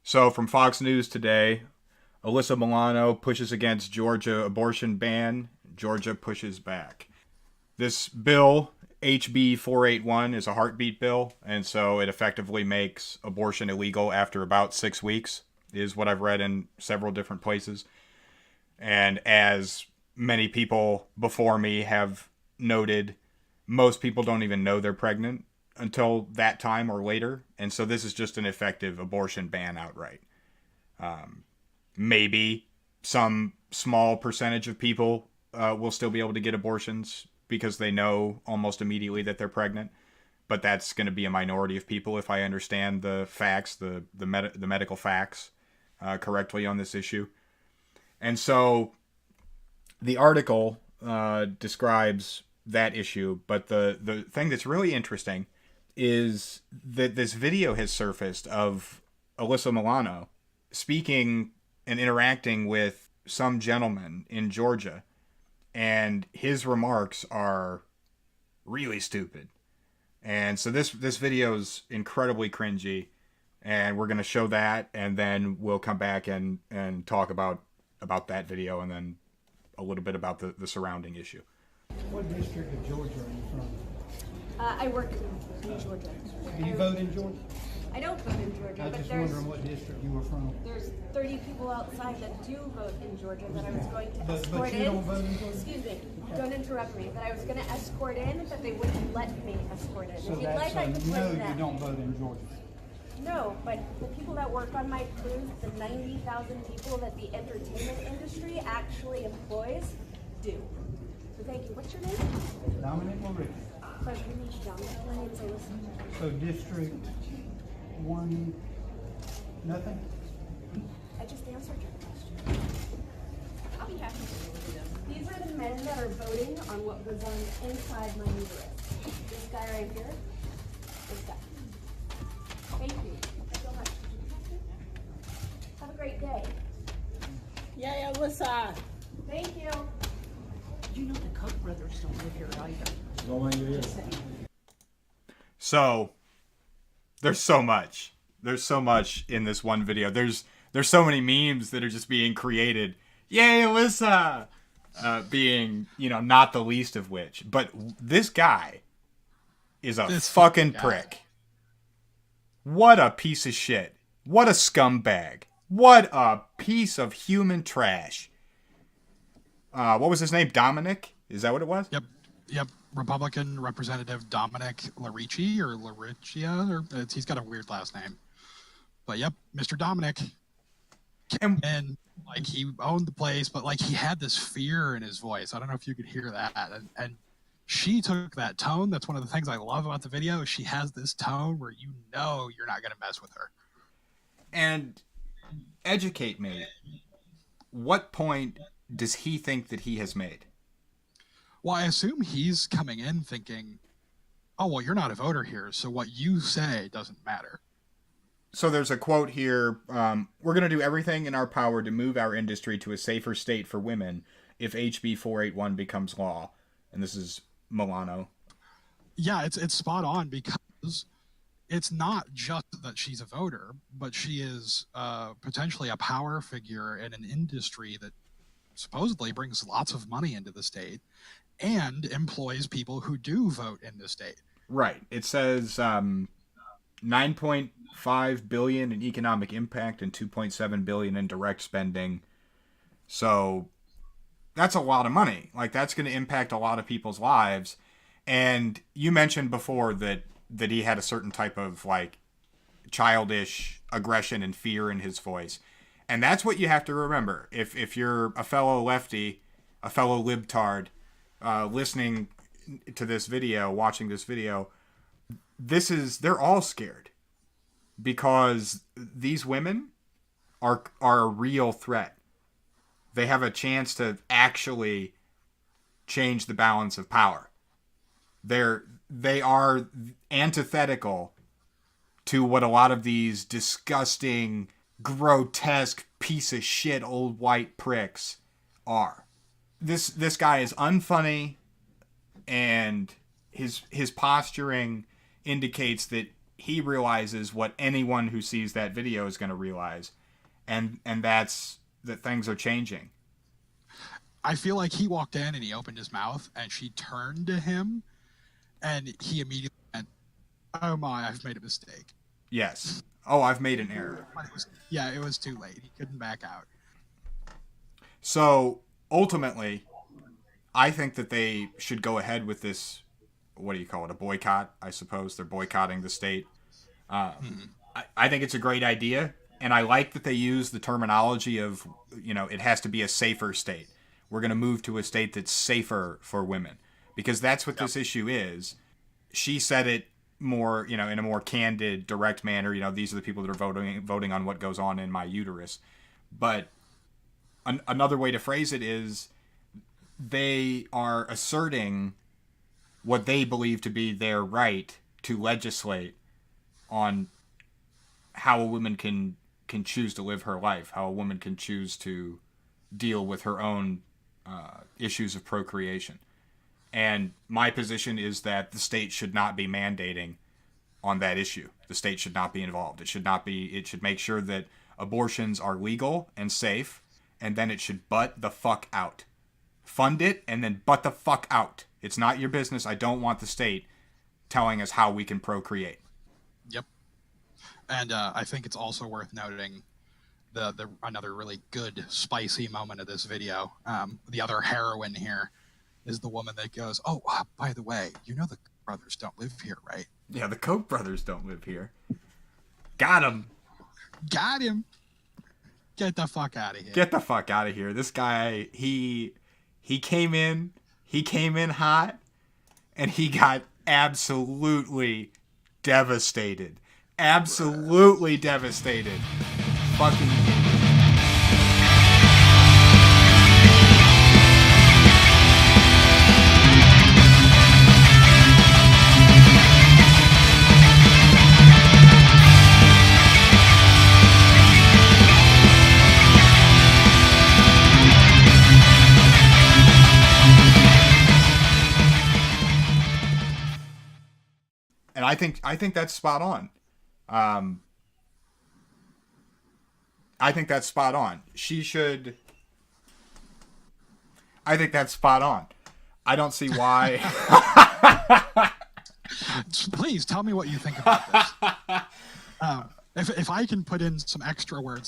So from Fox News today, Alyssa Milano pushes against Georgia abortion ban. Georgia pushes back. This bill, HB 481, is a heartbeat bill, and so it effectively makes abortion illegal after about 6 weeks, is what I've read in several different places. And as many people before me have noted, most people don't even know they're pregnant until that time or later. And so this is just an effective abortion ban outright. Maybe some small percentage of people will still be able to get abortions because they know almost immediately that they're pregnant. But that's going to be a minority of people if I understand the facts, the medical facts correctly on this issue. And so the article describes that issue, but the thing that's really interesting is that this video has surfaced of Alyssa Milano speaking and interacting with some gentleman in Georgia, and his remarks are really stupid. And so this video is incredibly cringy, and we're going to show that, and then we'll come back and talk about that video, and then a little bit about the surrounding issue. What district of Georgia are you from? I work in Georgia. Do you vote in Georgia? I don't vote in Georgia, I was but just there's wondering what district you were from. 30 people outside that do vote in Georgia that I was going to But escort you in. don't vote in Georgia? Excuse me, don't interrupt me. But I was going to escort in, but they wouldn't let me escort in. So If you'd that's like, I a could no, play you that. don't vote in Georgia. No, but the people that work on my crew, the 90,000 people that the entertainment industry actually employs, do. So thank you. What's your name? Dominic LaRiccia. Pleasure to meet you, Dominic. My name's Alyssa. So District 1, nothing? I just answered your question. I'll be happy to do this. These are the men that are voting on what goes on inside my uterus. This guy right here, this guy. Thank you so much. Have a great day. Yay, Alyssa! Thank you. You know the Koch brothers don't live here either. So there's so much. There's so much in this one video. There's so many memes that are just being created. Yay, Alyssa! Being, not the least of which. But this guy is a fucking prick. What a piece of shit. What a scumbag. What a piece of human trash. What was his name? Dominic? Is that what it was? Yep. Republican Representative Dominic LaRiccia, or he's got a weird last name. But yep, Mr. Dominic. And like he owned the place, but like he had this fear in his voice. I don't know if you could hear that. And she took that tone. That's one of the things I love about the video. She has this tone where you know you're not going to mess with her. And educate me. What point does he think that he has made? Well, I assume he's coming in thinking, oh, well, you're not a voter here, so what you say doesn't matter. So there's a quote here. We're going to do everything in our power to move our industry to a safer state for women if HB 481 becomes law. And this is Milano. Yeah, it's spot on because it's not just that she's a voter, but she is potentially a power figure in an industry that supposedly brings lots of money into the state and employs people who do vote in the state. Right. It says 9.5 billion in economic impact and 2.7 billion in direct spending. So that's a lot of money. Like, that's going to impact a lot of people's lives. And you mentioned before that he had a certain type of like childish aggression and fear in his voice. And that's what you have to remember. If you're a fellow lefty, a fellow libtard, listening to this video, watching this video, they're all scared because these women are a real threat. They have a chance to actually change the balance of power. They are antithetical to what a lot of these disgusting, grotesque piece of shit old white pricks are. This guy is unfunny, and his posturing indicates that he realizes what anyone who sees that video is going to realize, and that's that things are changing. I feel like he walked in and he opened his mouth and she turned to him and he immediately went, "Oh my, I've made a mistake." Yes. Oh, I've made an error. But it was too late. He couldn't back out. So ultimately, I think that they should go ahead with this. What do you call it? A boycott, I suppose. They're boycotting the state. I think it's a great idea, and I like that they use the terminology of, it has to be a safer state. We're going to move to a state that's safer for women, because that's what this issue is. She said it more, in a more candid, direct manner. These are the people that are voting on what goes on in my uterus. But another way to phrase it is they are asserting what they believe to be their right to legislate on how a woman can choose to live her life, how a woman can choose to deal with her own issues of procreation. And my position is that the state should not be mandating on that issue. The state should not be involved. It should make sure that abortions are legal and safe, and then it should butt the fuck out. Fund it, and then butt the fuck out. It's not your business. I don't want the state telling us how we can procreate. Yep. And I think it's also worth noting the another really good spicy moment of this video. The other heroine here is the woman that goes, "Oh, by the way, the brothers don't live here, right?" Yeah, the Koch brothers don't live here. Got him. Got him. Get the fuck out of here. Get the fuck out of here. This guy, he came in hot, and he got absolutely devastated. Absolutely devastated. Fucking And I think that's spot on. I think that's spot on. I think that's spot on. I don't see why. Please tell me what you think about this. If I can put in some extra words